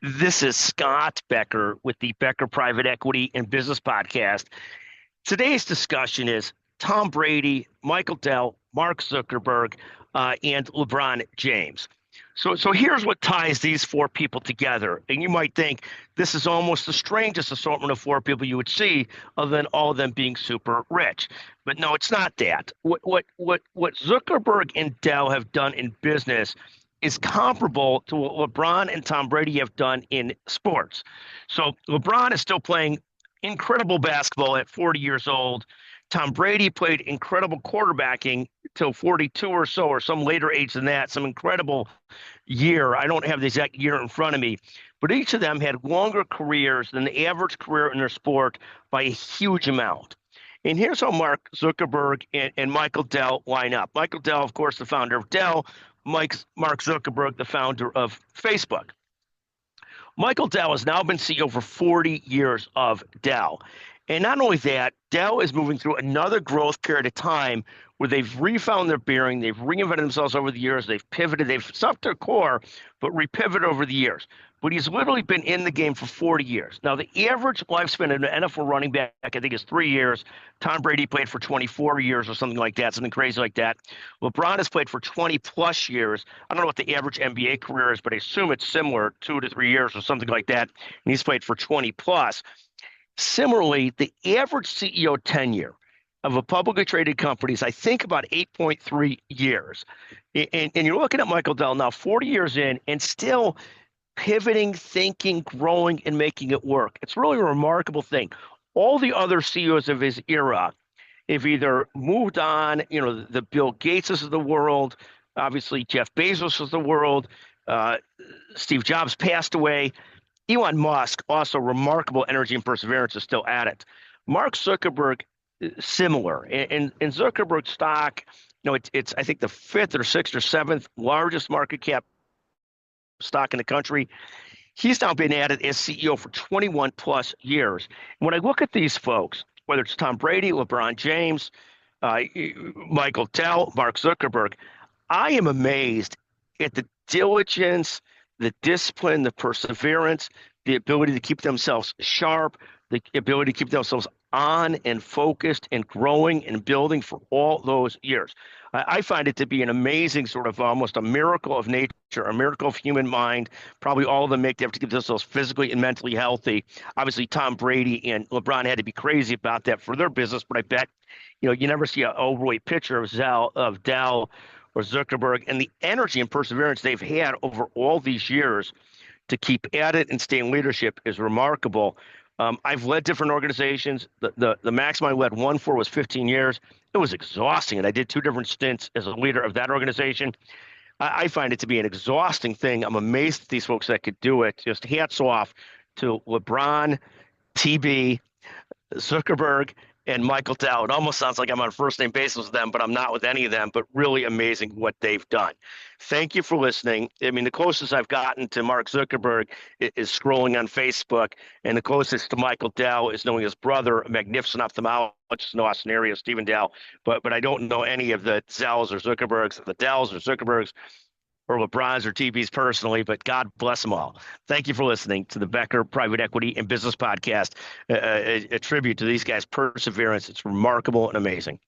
This is Scott Becker with the Becker Private Equity and Business Podcast. Today's discussion is Tom Brady, Michael Dell, Mark Zuckerberg, and LeBron James. So here's what ties these four people together. And you might think this is almost the strangest assortment of four people you would see, other than all of them being super rich. But no, it's not that. What Zuckerberg and Dell have done in business is comparable to what LeBron and Tom Brady have done in sports. So LeBron is still playing incredible basketball at 40 years old. Tom Brady played incredible quarterbacking till 42 or so, or some later age than that, some incredible year. I don't have the exact year in front of me, but each of them had longer careers than the average career in their sport by a huge amount. And here's how Mark Zuckerberg and Michael Dell line up. Michael Dell, of course, the founder of Dell. Mark Zuckerberg, the founder of Facebook. Michael Dell has now been CEO for 40 years of Dell. And not only that, Dell is moving through another growth period of time where they've refound their bearing, they've reinvented themselves over the years, they've pivoted, they've stuck their core, but repivoted over the years. But he's literally been in the game for 40 years. Now, the average lifespan of an NFL running back, I think, is 3 years. Tom Brady played for 24 years or something like that, something crazy like that. LeBron has played for 20-plus years. I don't know what the average NBA career is, but I assume it's similar, 2 to 3 years or something like that. And he's played for 20-plus. Similarly, the average CEO tenure of a publicly traded company is, I think, about 8.3 years. And you're looking at Michael Dell now, 40 years in, and still pivoting, thinking, growing, and making it work. It's really a remarkable thing. All the other CEOs of his era have either moved on, the Bill Gateses of the world, obviously Jeff Bezos of the world, Steve Jobs passed away. Elon Musk, also remarkable energy and perseverance, is still at it. Mark Zuckerberg, similar. And Zuckerberg stock, it's I think the fifth or sixth or seventh largest market cap stock in the country. He's now been at it as CEO for 21 plus years. When I look at these folks, whether it's Tom Brady, LeBron James, Michael Dell, Mark Zuckerberg, I am amazed at the diligence, the discipline, the perseverance, the ability to keep themselves sharp, the ability to keep themselves on and focused and growing and building for all those years. I find it to be an amazing sort of almost a miracle of nature, a miracle of human mind. Probably all of them they have to keep themselves physically and mentally healthy. Obviously, Tom Brady and LeBron had to be crazy about that for their business, but I bet, you never see an overweight picture of Dell or Zuckerberg, and the energy and perseverance they've had over all these years to keep at it and stay in leadership is remarkable. I've led different organizations. The maximum I led one for was 15 years. It was exhausting, and I did 2 different stints as a leader of that organization. I find it to be an exhausting thing. I'm amazed at these folks that could do it. Just hats off to LeBron, TB, Zuckerberg, and Michael Dell. It almost sounds like I'm on first name basis with them, but I'm not with any of them, but really amazing what they've done. Thank you for listening. I mean, the closest I've gotten to Mark Zuckerberg is scrolling on Facebook, and the closest to Michael Dell is knowing his brother, a magnificent ophthalmologist in Austin area, Stephen Dell, but I don't know any of the Zells or Zuckerbergs, the Dells or Zuckerbergs, or LeBrons or TBs personally, but God bless them all. Thank you for listening to the Becker Private Equity and Business Podcast, a tribute to these guys' perseverance. It's remarkable and amazing.